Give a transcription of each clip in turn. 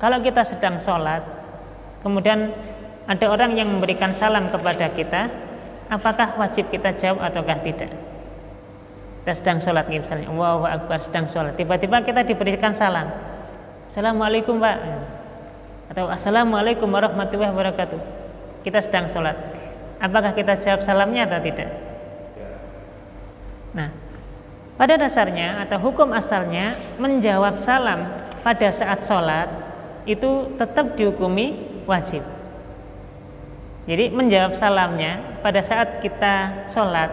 kalau kita sedang sholat, kemudian ada orang yang memberikan salam kepada kita, apakah wajib kita jawab ataukah tidak? Kita sedang sholat misalnya, Allahu Akbar, sedang sholat, tiba-tiba kita diberikan salam, Assalamualaikum Pak, atau Assalamualaikum warahmatullahi wabarakatuh. Kita sedang sholat, apakah kita jawab salamnya atau tidak? Nah, pada dasarnya atau hukum asalnya menjawab salam pada saat sholat itu tetap dihukumi wajib. Jadi menjawab salamnya pada saat kita sholat,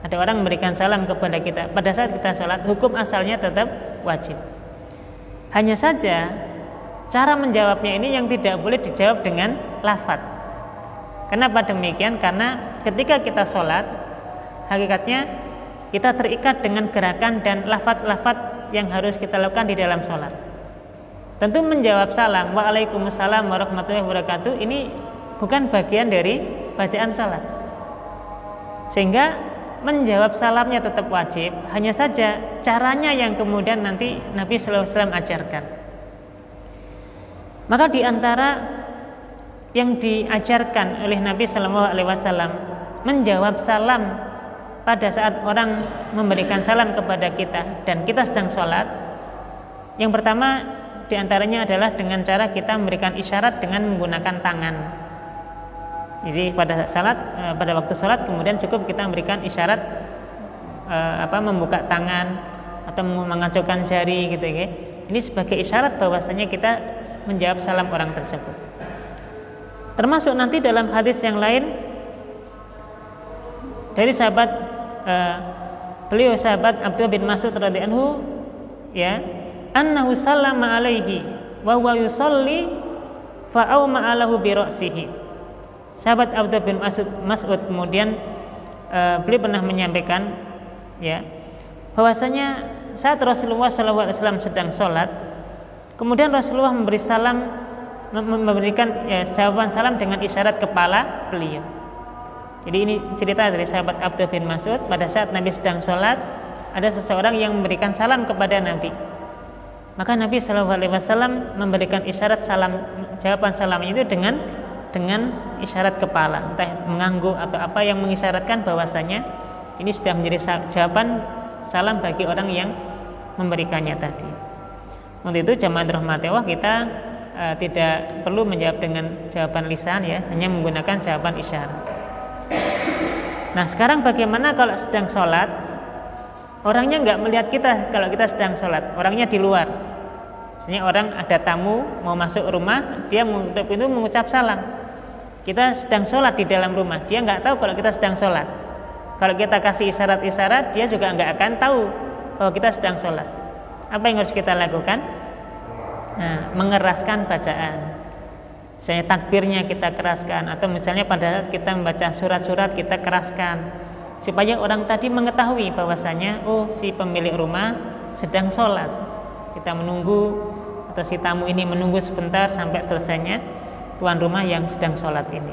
ada orang memberikan salam kepada kita pada saat kita sholat, hukum asalnya tetap wajib. Hanya saja cara menjawabnya ini yang tidak boleh dijawab dengan lafadz. Kenapa demikian? Karena ketika kita sholat, hakikatnya kita terikat dengan gerakan dan lafadz-lafadz yang harus kita lakukan di dalam sholat. Tentu menjawab salam Waalaikumsalam warahmatullahi wabarakatuh ini bukan bagian dari bacaan sholat, sehingga menjawab salamnya tetap wajib. Hanya saja caranya yang kemudian nanti Nabi SAW ajarkan. Maka di antara yang diajarkan oleh Nabi SAW menjawab salam pada saat orang memberikan salam kepada kita dan kita sedang sholat, yang pertama diantaranya adalah dengan cara kita memberikan isyarat dengan menggunakan tangan. Jadi pada waktu sholat kemudian cukup kita memberikan isyarat membuka tangan atau mengacungkan jari gitu ya. Ini sebagai isyarat bahwasanya kita menjawab salam orang tersebut. Termasuk nanti dalam hadis yang lain dari sahabat sahabat Abdullah bin Mas'ud radhiyallahu anhu, ya, annahu sallama alaihi wa huwa yusalli fa auma alahu bi ra'sihi. Sahabat Abdullah bin Mas'ud kemudian beliau pernah menyampaikan, ya, bahwasanya saat Rasulullah SAW sedang sholat, kemudian Rasulullah memberikan jawaban salam dengan isyarat kepala beliau. Jadi ini cerita dari sahabat Abdullah bin Mas'ud, pada saat Nabi sedang sholat, ada seseorang yang memberikan salam kepada Nabi. Maka Nabi SAW memberikan isyarat salam, jawaban salam itu dengan isyarat kepala, entah mengangguk atau apa yang mengisyaratkan bahwasanya ini sudah menjadi jawaban salam bagi orang yang memberikannya tadi. Untuk itu jamaah rahmati Allah, kita tidak perlu menjawab dengan jawaban lisan, ya, hanya menggunakan jawaban isyarat. Nah, sekarang bagaimana kalau sedang sholat, orangnya nggak melihat kita kalau kita sedang sholat, orangnya di luar. Misalnya orang ada tamu mau masuk rumah, dia mengucap salam. Kita sedang sholat di dalam rumah, dia nggak tahu kalau kita sedang sholat. Kalau kita kasih isyarat-isyarat, dia juga nggak akan tahu bahwa kita sedang sholat. Apa yang harus kita lakukan? Nah, mengeraskan bacaan. Misalnya takbirnya kita keraskan, atau misalnya pada saat kita membaca surat-surat kita keraskan, supaya orang tadi mengetahui bahwasanya si pemilik rumah sedang sholat. Kita menunggu, atau si tamu ini menunggu sebentar sampai selesainya tuan rumah yang sedang sholat ini.